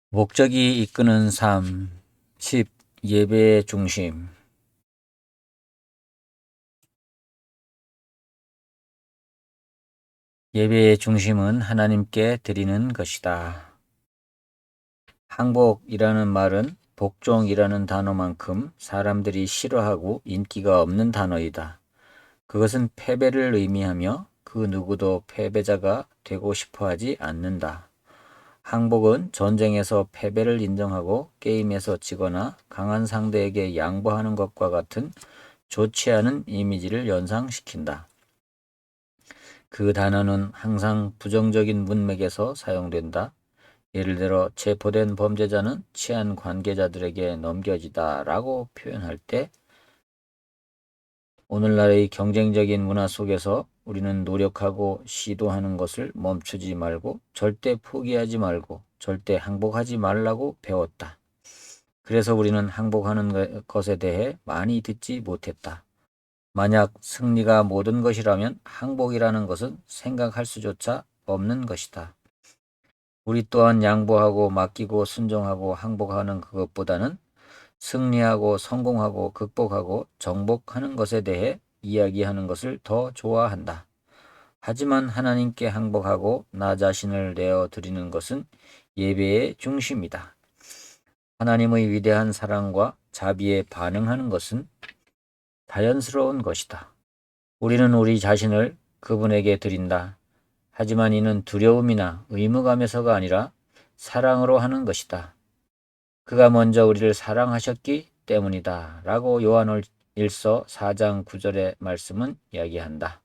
목적이 이끄는 삶 10. 예배의 중심. 예배의 중심은 하나님께 드리는 것이다. 항복이라는 말은 복종이라는 단어만큼 사람들이 싫어하고 인기가 없는 단어이다. 그것은 패배를 의미하며 그 누구도 패배자가 되고 싶어 하지 않는다. 항복은 전쟁에서 패배를 인정하고 게임에서 지거나 강한 상대에게 양보하는 것과 같은 좋지 않은 이미지를 연상시킨다. 그 단어는 항상 부정적인 문맥에서 사용된다. 예를 들어 체포된 범죄자는 치안 관계자들에게 넘겨지다 라고 표현할 때, 오늘날의 경쟁적인 문화 속에서 우리는 노력하고 시도하는 것을 멈추지 말고 절대 포기하지 말고 절대 항복하지 말라고 배웠다. 그래서 우리는 항복하는 것에 대해 많이 듣지 못했다. 만약 승리가 모든 것이라면 항복이라는 것은 생각할 수조차 없는 것이다. 우리 또한 양보하고 맡기고 순종하고 항복하는 그것보다는 승리하고 성공하고 극복하고 정복하는 것에 대해 이야기하는 것을 더 좋아한다. 하지만 하나님께 항복하고 나 자신을 내어 드리는 것은 예배의 중심이다. 하나님의 위대한 사랑과 자비에 반응하는 것은 자연스러운 것이다. 우리는 우리 자신을 그분에게 드린다. 하지만 이는 두려움이나 의무감에서가 아니라 사랑으로 하는 것이다. 그가 먼저 우리를 사랑하셨기 때문이다. 라고 요한일서 4장 9절의 말씀은 이야기한다.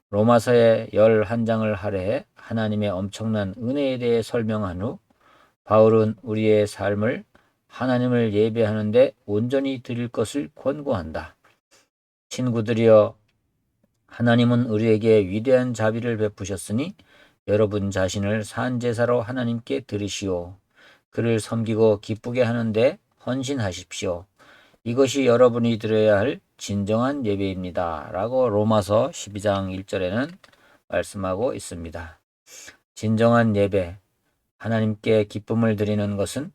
로마서의 11장을 할애해 하나님의 엄청난 은혜에 대해 설명한 후 바울은 우리의 삶을 하나님을 예배하는 데 온전히 드릴 것을 권고한다. 친구들이여, 하나님은 우리에게 위대한 자비를 베푸셨으니 여러분 자신을 산 제사로 하나님께 드리시오. 그를 섬기고 기쁘게 하는데 헌신하십시오. 이것이 여러분이 드려야 할 진정한 예배입니다. 라고 로마서 12장 1절에는 말씀하고 있습니다. 진정한 예배, 하나님께 기쁨을 드리는 것은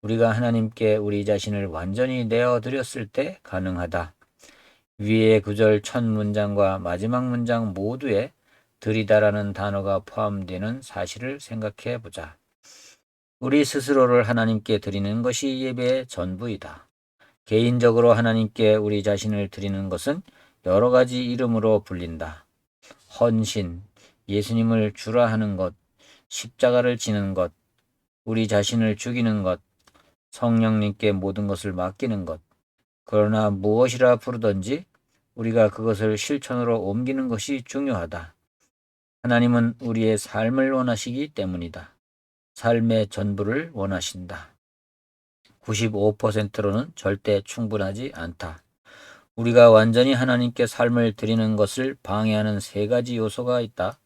우리가 하나님께 우리 자신을 완전히 내어드렸을 때 가능하다. 위의 구절 첫 문장과 마지막 문장 모두에 드리다라는 단어가 포함되는 사실을 생각해 보자. 우리 스스로를 하나님께 드리는 것이 예배의 전부이다. 개인적으로 하나님께 우리 자신을 드리는 것은 여러 가지 이름으로 불린다. 헌신, 예수님을 주라 하는 것, 십자가를 지는 것, 우리 자신을 죽이는 것, 성령님께 모든 것을 맡기는 것. 그러나 무엇이라 부르든지 우리가 그것을 실천으로 옮기는 것이 중요하다. 하나님은 우리의 삶을 원하시기 때문이다. 삶의 전부를 원하신다. 95%로는 절대 충분하지 않다. 우리가 완전히 하나님께 삶을 드리는 것을 방해하는 세 가지 요소가 있다.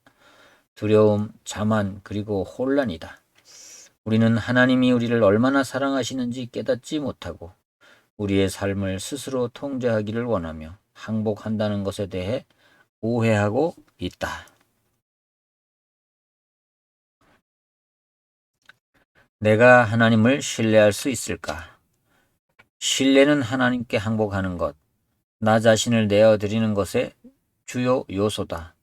두려움, 자만, 그리고 혼란이다. 우리는 하나님이 우리를 얼마나 사랑하시는지 깨닫지 못하고 우리의 삶을 스스로 통제하기를 원하며 항복한다는 것에 대해 오해하고 있다. 내가 하나님을 신뢰할 수 있을까? 신뢰는 하나님께 항복하는 것, 나 자신을 내어드리는 것의 주요 요소다.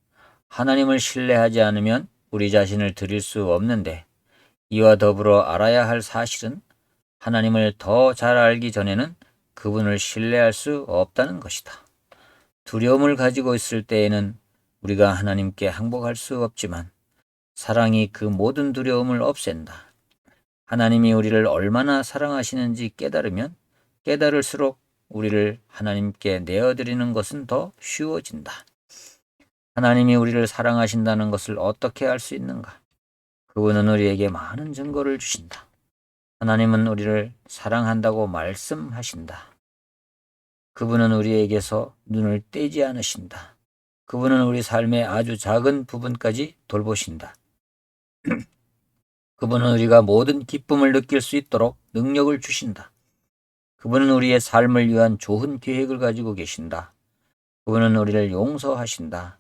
하나님을 신뢰하지 않으면 우리 자신을 드릴 수 없는데, 이와 더불어 알아야 할 사실은 하나님을 더 잘 알기 전에는 그분을 신뢰할 수 없다는 것이다. 두려움을 가지고 있을 때에는 우리가 하나님께 항복할 수 없지만 사랑이 그 모든 두려움을 없앤다. 하나님이 우리를 얼마나 사랑하시는지 깨달으면 깨달을수록 우리를 하나님께 내어드리는 것은 더 쉬워진다. 하나님이 우리를 사랑하신다는 것을 어떻게 알 수 있는가? 그분은 우리에게 많은 증거를 주신다. 하나님은 우리를 사랑한다고 말씀하신다. 그분은 우리에게서 눈을 떼지 않으신다. 그분은 우리 삶의 아주 작은 부분까지 돌보신다. 그분은 우리가 모든 기쁨을 느낄 수 있도록 능력을 주신다. 그분은 우리의 삶을 위한 좋은 계획을 가지고 계신다. 그분은 우리를 용서하신다.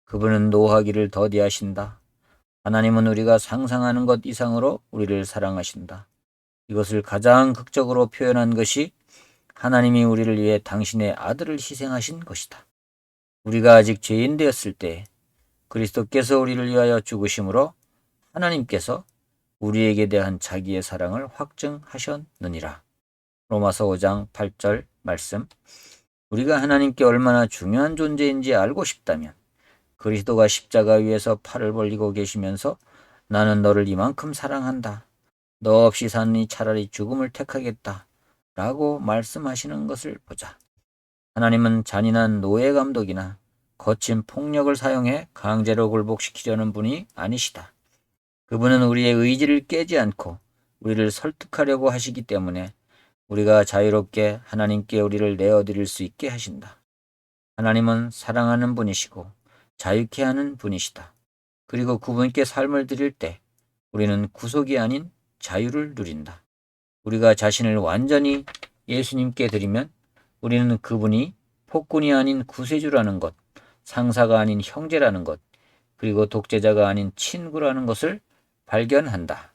그분은 노하기를 더디하신다. 하나님은 우리가 상상하는 것 이상으로 우리를 사랑하신다. 이것을 가장 극적으로 표현한 것이 하나님이 우리를 위해 당신의 아들을 희생하신 것이다. 우리가 아직 죄인 되었을 때 그리스도께서 우리를 위하여 죽으심으로 하나님께서 우리에게 대한 자기의 사랑을 확증하셨느니라. 로마서 5장 8절 말씀. 우리가 하나님께 얼마나 중요한 존재인지 알고 싶다면 그리스도가 십자가 위에서 팔을 벌리고 계시면서 나는 너를 이만큼 사랑한다. 너 없이 사느니 차라리 죽음을 택하겠다. 라고 말씀하시는 것을 보자. 하나님은 잔인한 노예 감독이나 거친 폭력을 사용해 강제로 굴복시키려는 분이 아니시다. 그분은 우리의 의지를 깨지 않고 우리를 설득하려고 하시기 때문에 우리가 자유롭게 하나님께 우리를 내어드릴 수 있게 하신다. 하나님은 사랑하는 분이시고 자유케 하는 분이시다. 그리고 그분께 삶을 드릴 때 우리는 구속이 아닌 자유를 누린다. 우리가 자신을 완전히 예수님께 드리면 우리는 그분이 폭군이 아닌 구세주라는 것, 상사가 아닌 형제라는 것, 그리고 독재자가 아닌 친구라는 것을 발견한다.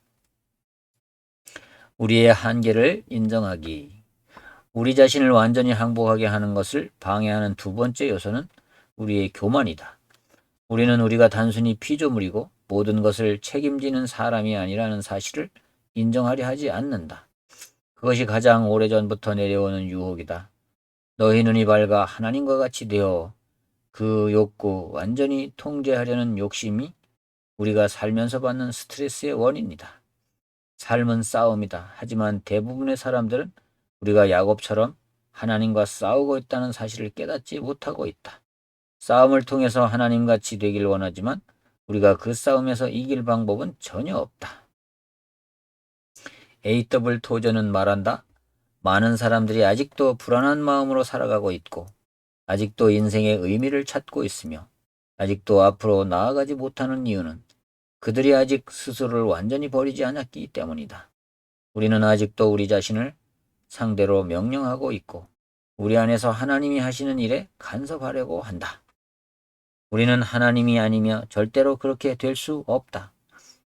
우리의 한계를 인정하기. 우리 자신을 완전히 항복하게 하는 것을 방해하는 두 번째 요소는 우리의 교만이다. 우리는 우리가 단순히 피조물이고 모든 것을 책임지는 사람이 아니라는 사실을 인정하려 하지 않는다. 그것이 가장 오래전부터 내려오는 유혹이다. 너희 눈이 밝아 하나님과 같이 되어 그 욕구 완전히 통제하려는 욕심이 우리가 살면서 받는 스트레스의 원인이다. 삶은 싸움이다. 하지만 대부분의 사람들은 우리가 야곱처럼 하나님과 싸우고 있다는 사실을 깨닫지 못하고 있다. 싸움을 통해서 하나님같이 되길 원하지만 우리가 그 싸움에서 이길 방법은 전혀 없다. A.W. 토저는 말한다. 많은 사람들이 아직도 불안한 마음으로 살아가고 있고 아직도 인생의 의미를 찾고 있으며 아직도 앞으로 나아가지 못하는 이유는 그들이 아직 스스로를 완전히 버리지 않았기 때문이다. 우리는 아직도 우리 자신을 상대로 명령하고 있고 우리 안에서 하나님이 하시는 일에 간섭하려고 한다. 우리는 하나님이 아니며 절대로 그렇게 될 수 없다.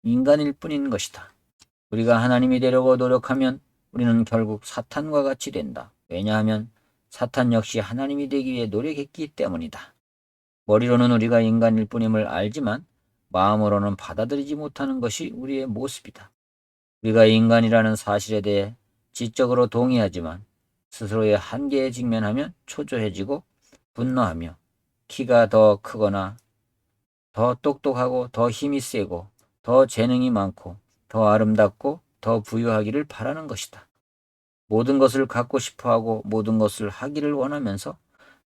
인간일 뿐인 것이다. 우리가 하나님이 되려고 노력하면 우리는 결국 사탄과 같이 된다. 왜냐하면 사탄 역시 하나님이 되기 위해 노력했기 때문이다. 머리로는 우리가 인간일 뿐임을 알지만 마음으로는 받아들이지 못하는 것이 우리의 모습이다. 우리가 인간이라는 사실에 대해 지적으로 동의하지만 스스로의 한계에 직면하면 초조해지고 분노하며 키가 더 크거나 더 똑똑하고 더 힘이 세고 더 재능이 많고 더 아름답고 더 부유하기를 바라는 것이다. 모든 것을 갖고 싶어하고 모든 것을 하기를 원하면서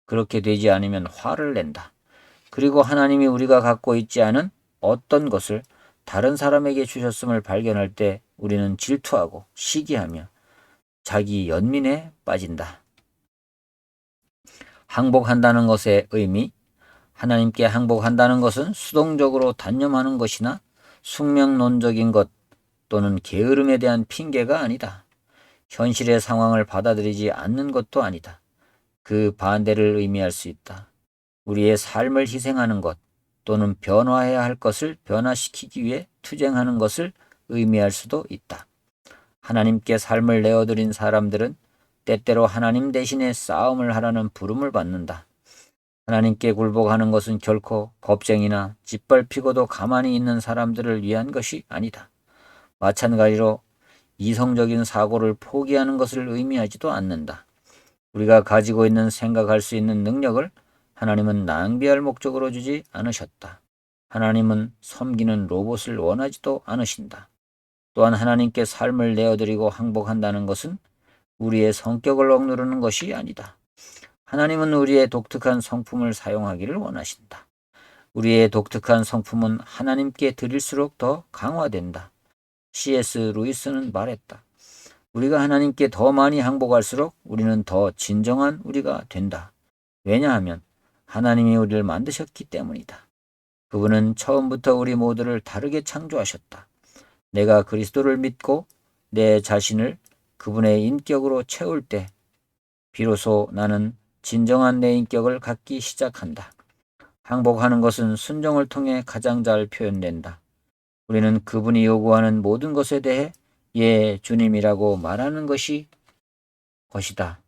그렇게 되지 않으면 화를 낸다. 그리고 하나님이 우리가 갖고 있지 않은 어떤 것을 다른 사람에게 주셨음을 발견할 때 우리는 질투하고 시기하며 자기 연민에 빠진다. 항복한다는 것의 의미, 하나님께 항복한다는 것은 수동적으로 단념하는 것이나 숙명론적인 것 또는 게으름에 대한 핑계가 아니다. 현실의 상황을 받아들이지 않는 것도 아니다. 그 반대를 의미할 수 있다. 우리의 삶을 희생하는 것 또는 변화해야 할 것을 변화시키기 위해 투쟁하는 것을 의미할 수도 있다. 하나님께 삶을 내어드린 사람들은 때때로 하나님 대신에 싸움을 하라는 부름을 받는다. 하나님께 굴복하는 것은 결코 겁쟁이나 짓밟히고도 가만히 있는 사람들을 위한 것이 아니다. 마찬가지로 이성적인 사고를 포기하는 것을 의미하지도 않는다. 우리가 가지고 있는 생각할 수 있는 능력을 하나님은 낭비할 목적으로 주지 않으셨다. 하나님은 섬기는 로봇을 원하지도 않으신다. 또한 하나님께 삶을 내어드리고 항복한다는 것은 우리의 성격을 억누르는 것이 아니다. 하나님은 우리의 독특한 성품을 사용하기를 원하신다. 우리의 독특한 성품은 하나님께 드릴수록 더 강화된다. C.S. 루이스는 말했다. 우리가 하나님께 더 많이 항복할수록 우리는 더 진정한 우리가 된다. 왜냐하면 하나님이 우리를 만드셨기 때문이다. 그분은 처음부터 우리 모두를 다르게 창조하셨다. 내가 그리스도를 믿고 내 자신을 그분의 인격으로 채울 때 비로소 나는 진정한 내 인격을 갖기 시작한다. 항복하는 것은 순종을 통해 가장 잘 표현된다. 우리는 그분이 요구하는 모든 것에 대해 예, 주님이라고 말하는 것이다.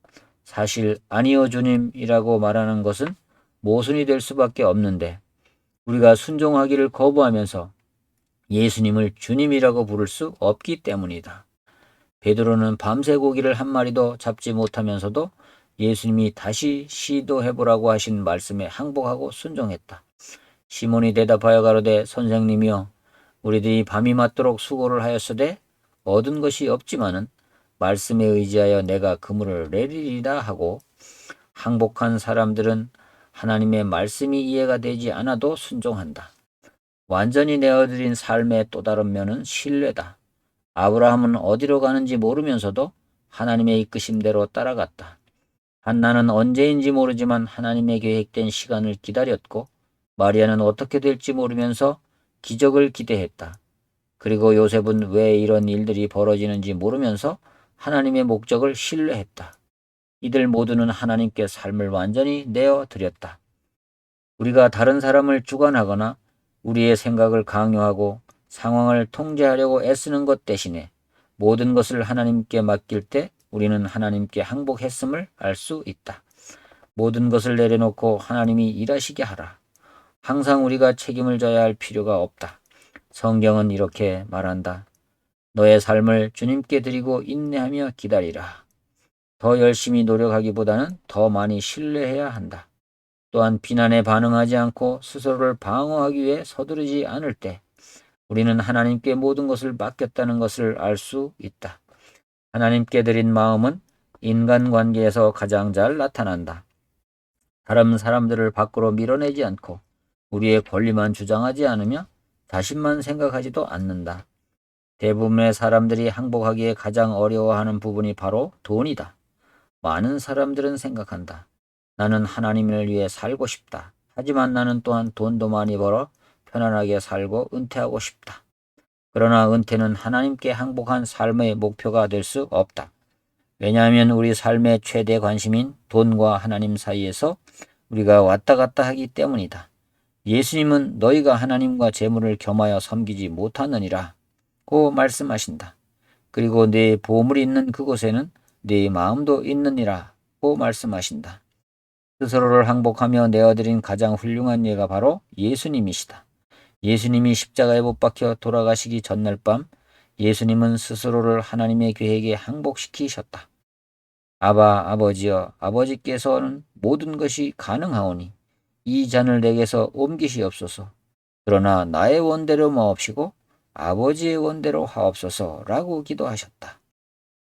사실 아니요 주님이라고 말하는 것은 모순이 될 수밖에 없는데 우리가 순종하기를 거부하면서 예수님을 주님이라고 부를 수 없기 때문이다. 베드로는 밤새 고기를 한 마리도 잡지 못하면서도 예수님이 다시 시도해보라고 하신 말씀에 항복하고 순종했다. 시몬이 대답하여 가로되 선생님이여 우리들이 밤이 맞도록 수고를 하였으되 얻은 것이 없지만은 말씀에 의지하여 내가 그물을 내리리라 하고 항복한 사람들은 하나님의 말씀이 이해가 되지 않아도 순종한다. 완전히 내어드린 삶의 또 다른 면은 신뢰다. 아브라함은 어디로 가는지 모르면서도 하나님의 이끄심대로 따라갔다. 한나는 언제인지 모르지만 하나님의 계획된 시간을 기다렸고 마리아는 어떻게 될지 모르면서 기적을 기대했다. 그리고 요셉은 왜 이런 일들이 벌어지는지 모르면서 하나님의 목적을 신뢰했다. 이들 모두는 하나님께 삶을 완전히 내어드렸다. 우리가 다른 사람을 주관하거나 우리의 생각을 강요하고 상황을 통제하려고 애쓰는 것 대신에 모든 것을 하나님께 맡길 때 우리는 하나님께 항복했음을 알 수 있다. 모든 것을 내려놓고 하나님이 일하시게 하라. 항상 우리가 책임을 져야 할 필요가 없다. 성경은 이렇게 말한다. 너의 삶을 주님께 드리고 인내하며 기다리라. 더 열심히 노력하기보다는 더 많이 신뢰해야 한다. 또한 비난에 반응하지 않고 스스로를 방어하기 위해 서두르지 않을 때 우리는 하나님께 모든 것을 맡겼다는 것을 알 수 있다. 하나님께 드린 마음은 인간관계에서 가장 잘 나타난다. 다른 사람들을 밖으로 밀어내지 않고 우리의 권리만 주장하지 않으며 자신만 생각하지도 않는다. 대부분의 사람들이 항복하기에 가장 어려워하는 부분이 바로 돈이다. 많은 사람들은 생각한다. 나는 하나님을 위해 살고 싶다. 하지만 나는 또한 돈도 많이 벌어 편안하게 살고 은퇴하고 싶다. 그러나 은퇴는 하나님께 항복한 삶의 목표가 될 수 없다. 왜냐하면 우리 삶의 최대 관심인 돈과 하나님 사이에서 우리가 왔다 갔다 하기 때문이다. 예수님은 너희가 하나님과 재물을 겸하여 섬기지 못하느니라 고 말씀하신다. 그리고 네 보물이 있는 그곳에는 네 마음도 있느니라 고 말씀하신다. 스스로를 항복하며 내어드린 가장 훌륭한 예가 바로 예수님이시다. 예수님이 십자가에 못 박혀 돌아가시기 전날 밤 예수님은 스스로를 하나님의 계획에 항복시키셨다. 아버지여 아버지께서는 모든 것이 가능하오니 이 잔을 내게서 옮기시옵소서. 그러나 나의 원대로 마옵시고 아버지의 원대로 하옵소서라고 기도하셨다.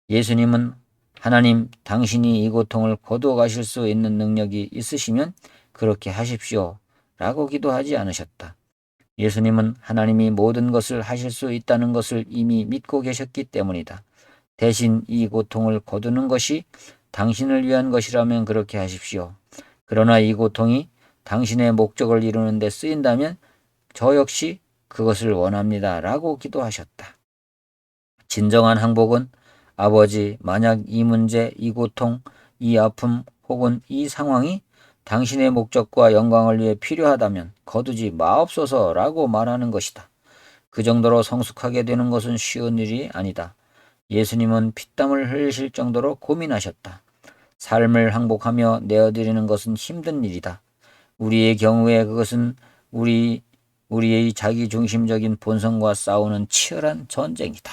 예수님은 하나님 당신이 이 고통을 거두어 가실 수 있는 능력이 있으시면 그렇게 하십시오 라고 기도하지 않으셨다. 예수님은 하나님이 모든 것을 하실 수 있다는 것을 이미 믿고 계셨기 때문이다. 대신 이 고통을 거두는 것이 당신을 위한 것이라면 그렇게 하십시오. 그러나 이 고통이 당신의 목적을 이루는 데 쓰인다면 저 역시 그것을 원합니다 라고 기도하셨다. 진정한 항복은 아버지, 만약 이 문제, 이 고통, 이 아픔 혹은 이 상황이 당신의 목적과 영광을 위해 필요하다면 거두지 마옵소서라고 말하는 것이다. 그 정도로 성숙하게 되는 것은 쉬운 일이 아니다. 예수님은 피땀을 흘리실 정도로 고민하셨다. 삶을 항복하며 내어드리는 것은 힘든 일이다. 우리의 경우에 그것은 우리의 자기중심적인 본성과 싸우는 치열한 전쟁이다.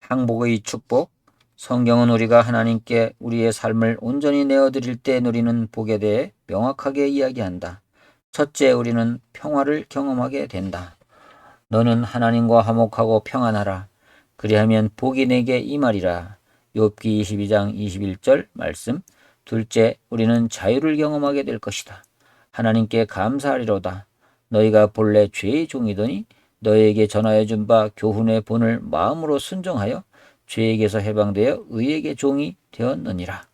항복의 축복. 성경은 우리가 하나님께 우리의 삶을 온전히 내어드릴 때 누리는 복에 대해 명확하게 이야기한다. 첫째, 우리는 평화를 경험하게 된다. 너는 하나님과 화목하고 평안하라. 그리하면 복이 내게 임하리라. 욥기 22장 21절 말씀. 둘째, 우리는 자유를 경험하게 될 것이다. 하나님께 감사하리로다. 너희가 본래 죄의 종이더니 너희에게 전하여 준 바 교훈의 본을 마음으로 순종하여 죄에게서 해방되어 의에게 종이 되었느니라.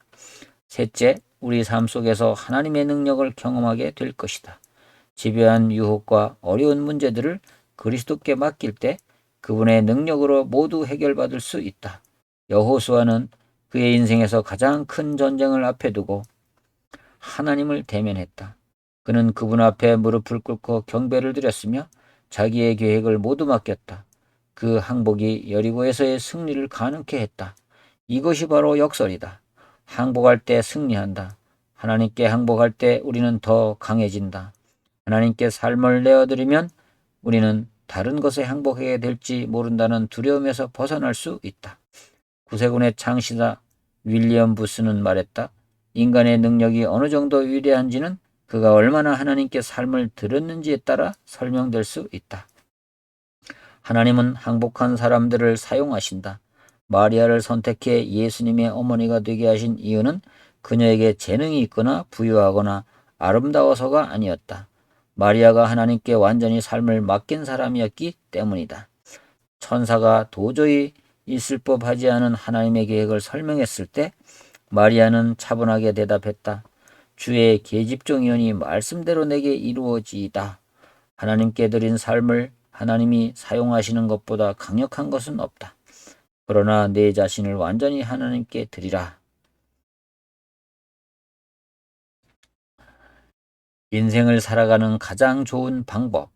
셋째, 우리 삶 속에서 하나님의 능력을 경험하게 될 것이다. 집요한 유혹과 어려운 문제들을 그리스도께 맡길 때 그분의 능력으로 모두 해결받을 수 있다. 여호수아는 그의 인생에서 가장 큰 전쟁을 앞에 두고 하나님을 대면했다. 그는 그분 앞에 무릎을 꿇고 경배를 드렸으며 자기의 계획을 모두 맡겼다. 그 항복이 여리고에서의 승리를 가능케 했다. 이것이 바로 역설이다. 항복할 때 승리한다. 하나님께 항복할 때 우리는 더 강해진다. 하나님께 삶을 내어드리면 우리는 다른 것에 항복하게 될지 모른다는 두려움에서 벗어날 수 있다. 구세군의 창시자 윌리엄 부스는 말했다. 인간의 능력이 어느 정도 위대한지는 그가 얼마나 하나님께 삶을 들었는지에 따라 설명될 수 있다. 하나님은 항복한 사람들을 사용하신다. 마리아를 선택해 예수님의 어머니가 되게 하신 이유는 그녀에게 재능이 있거나 부유하거나 아름다워서가 아니었다. 마리아가 하나님께 완전히 삶을 맡긴 사람이었기 때문이다. 천사가 도저히 있을 법하지 않은 하나님의 계획을 설명했을 때 마리아는 차분하게 대답했다. 주의 계집종이오니 말씀대로 내게 이루어지이다. 하나님께 드린 삶을 하나님이 사용하시는 것보다 강력한 것은 없다. 그러나 내 자신을 완전히 하나님께 드리라. 인생을 살아가는 가장 좋은 방법.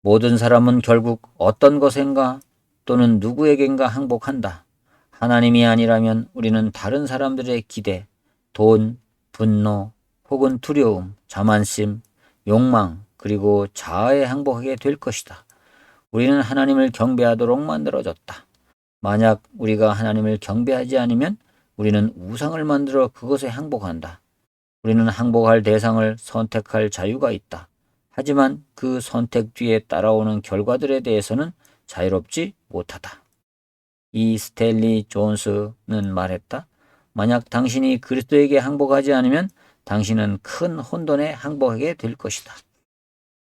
모든 사람은 결국 어떤 것인가 또는 누구에겐가 항복한다. 하나님이 아니라면 우리는 다른 사람들의 기대, 돈, 분노, 혹은 두려움, 자만심, 욕망, 그리고 자아에 항복하게 될 것이다. 우리는 하나님을 경배하도록 만들어졌다. 만약 우리가 하나님을 경배하지 않으면 우리는 우상을 만들어 그것에 항복한다. 우리는 항복할 대상을 선택할 자유가 있다. 하지만 그 선택 뒤에 따라오는 결과들에 대해서는 자유롭지 못하다. 이 스탠리 존스는 말했다. 만약 당신이 그리스도에게 항복하지 않으면 당신은 큰 혼돈에 항복하게 될 것이다.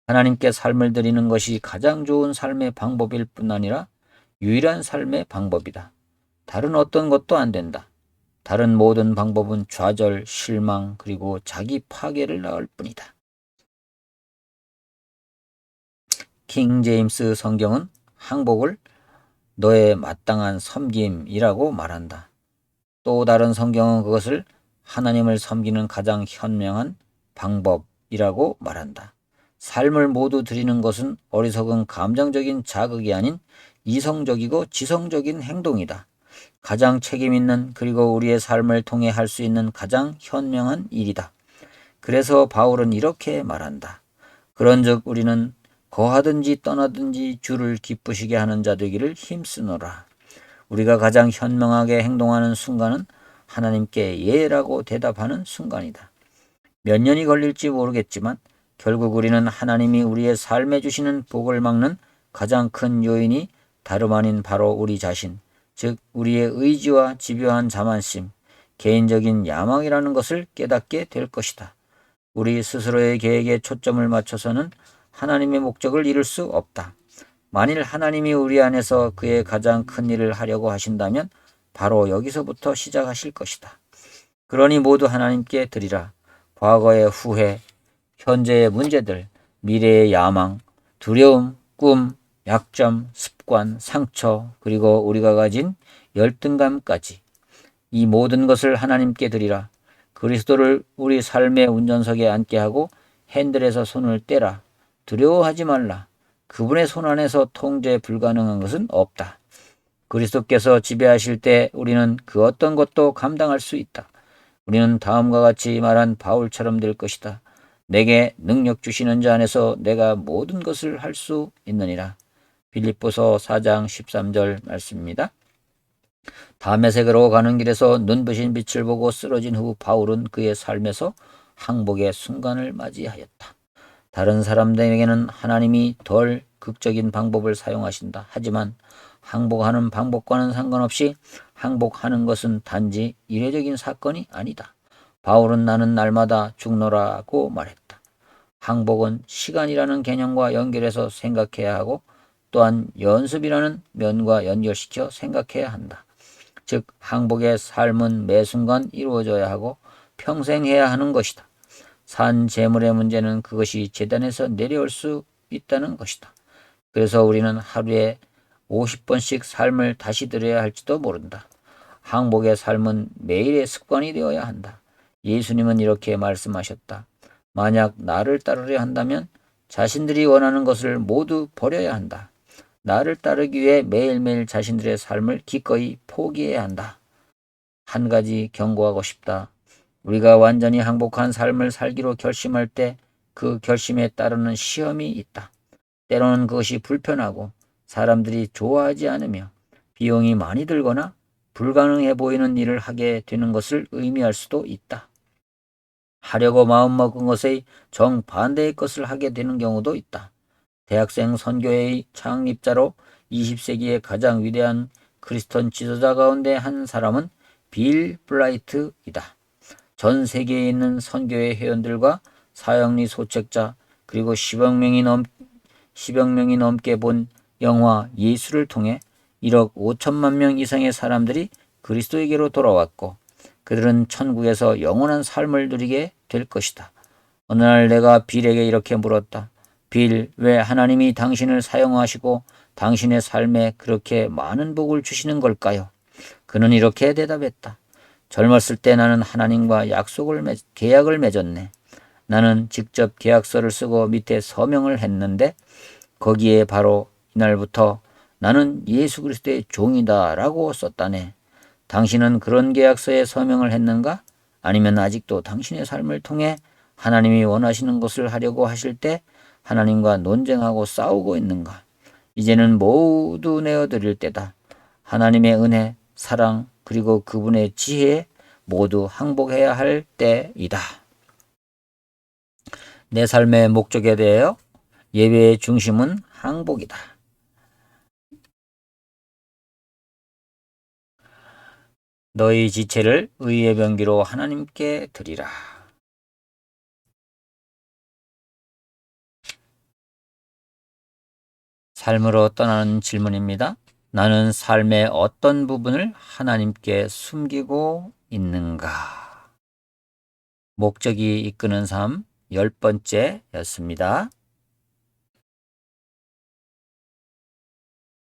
하나님께 삶을 드리는 것이 가장 좋은 삶의 방법일 뿐 아니라 유일한 삶의 방법이다. 다른 어떤 것도 안 된다. 다른 모든 방법은 좌절, 실망, 그리고 자기 파괴를 낳을 뿐이다. 킹 제임스 성경은 항복을 너의 마땅한 섬김이라고 말한다. 또 다른 성경은 그것을 하나님을 섬기는 가장 현명한 방법이라고 말한다. 삶을 모두 드리는 것은 어리석은 감정적인 자극이 아닌 이성적이고 지성적인 행동이다. 가장 책임있는 그리고 우리의 삶을 통해 할 수 있는 가장 현명한 일이다. 그래서 바울은 이렇게 말한다. 그런즉 우리는 거하든지 떠나든지 주를 기쁘시게 하는 자 되기를 힘쓰노라. 우리가 가장 현명하게 행동하는 순간은 하나님께 예라고 대답하는 순간이다. 몇 년이 걸릴지 모르겠지만 결국 우리는 하나님이 우리의 삶에 주시는 복을 막는 가장 큰 요인이 다름 아닌 바로 우리 자신, 즉 우리의 의지와 집요한 자만심, 개인적인 야망이라는 것을 깨닫게 될 것이다. 우리 스스로의 계획에 초점을 맞춰서는 하나님의 목적을 이룰 수 없다. 만일 하나님이 우리 안에서 그의 가장 큰 일을 하려고 하신다면 바로 여기서부터 시작하실 것이다. 그러니 모두 하나님께 드리라. 과거의 후회, 현재의 문제들, 미래의 야망, 두려움, 꿈, 약점, 습관, 상처, 그리고 우리가 가진 열등감까지 이 모든 것을 하나님께 드리라. 그리스도를 우리 삶의 운전석에 앉게 하고 핸들에서 손을 떼라. 두려워하지 말라. 그분의 손 안에서 통제 불가능한 것은 없다. 그리스도께서 지배하실 때 우리는 그 어떤 것도 감당할 수 있다. 우리는 다음과 같이 말한 바울처럼 될 것이다. 내게 능력 주시는 자 안에서 내가 모든 것을 할 수 있느니라. 빌립보서 4장 13절 말씀입니다. 다메섹으로 가는 길에서 눈부신 빛을 보고 쓰러진 후 바울은 그의 삶에서 항복의 순간을 맞이하였다. 다른 사람들에게는 하나님이 덜 극적인 방법을 사용하신다. 하지만 항복하는 방법과는 상관없이 항복하는 것은 단지 이례적인 사건이 아니다. 바울은 나는 날마다 죽노라고 말했다. 항복은 시간이라는 개념과 연결해서 생각해야 하고 또한 연습이라는 면과 연결시켜 생각해야 한다. 즉 항복의 삶은 매 순간 이루어져야 하고 평생 해야 하는 것이다. 산 재물의 문제는 그것이 재단에서 내려올 수 있다는 것이다. 그래서 우리는 하루에 50번씩 삶을 다시 들여야 할지도 모른다. 항복의 삶은 매일의 습관이 되어야 한다. 예수님은 이렇게 말씀하셨다. 만약 나를 따르려 한다면 자신들이 원하는 것을 모두 버려야 한다. 나를 따르기 위해 매일매일 자신들의 삶을 기꺼이 포기해야 한다. 한 가지 경고하고 싶다. 우리가 완전히 행복한 삶을 살기로 결심할 때 그 결심에 따르는 시험이 있다. 때로는 그것이 불편하고 사람들이 좋아하지 않으며 비용이 많이 들거나 불가능해 보이는 일을 하게 되는 것을 의미할 수도 있다. 하려고 마음먹은 것의 정반대의 것을 하게 되는 경우도 있다. 대학생 선교회의 창립자로 20세기의 가장 위대한 크리스천 지도자 가운데 한 사람은 빌 블라이트이다. 전 세계에 있는 선교회 회원들과 사형리 소책자 그리고 10억 명이 넘게 본 영화 예수를 통해 1억 5천만 명 이상의 사람들이 그리스도에게로 돌아왔고 그들은 천국에서 영원한 삶을 누리게 될 것이다. 어느 날 내가 빌에게 이렇게 물었다. 빌, 왜 하나님이 당신을 사용하시고 당신의 삶에 그렇게 많은 복을 주시는 걸까요? 그는 이렇게 대답했다. 젊었을 때 나는 하나님과 계약을 맺었네. 나는 직접 계약서를 쓰고 밑에 서명을 했는데 거기에 바로 이날부터 나는 예수 그리스도의 종이다 라고 썼다네. 당신은 그런 계약서에 서명을 했는가? 아니면 아직도 당신의 삶을 통해 하나님이 원하시는 것을 하려고 하실 때 하나님과 논쟁하고 싸우고 있는가? 이제는 모두 내어드릴 때다. 하나님의 은혜, 사랑, 그리고 그분의 지혜에 모두 항복해야 할 때이다. 내 삶의 목적에 대하여 예배의 중심은 항복이다. 너희 지체를 의의 병기로 하나님께 드리라. 삶으로 떠나는 질문입니다. 나는 삶의 어떤 부분을 하나님께 숨기고 있는가? 목적이 이끄는 삶 10번째였습니다.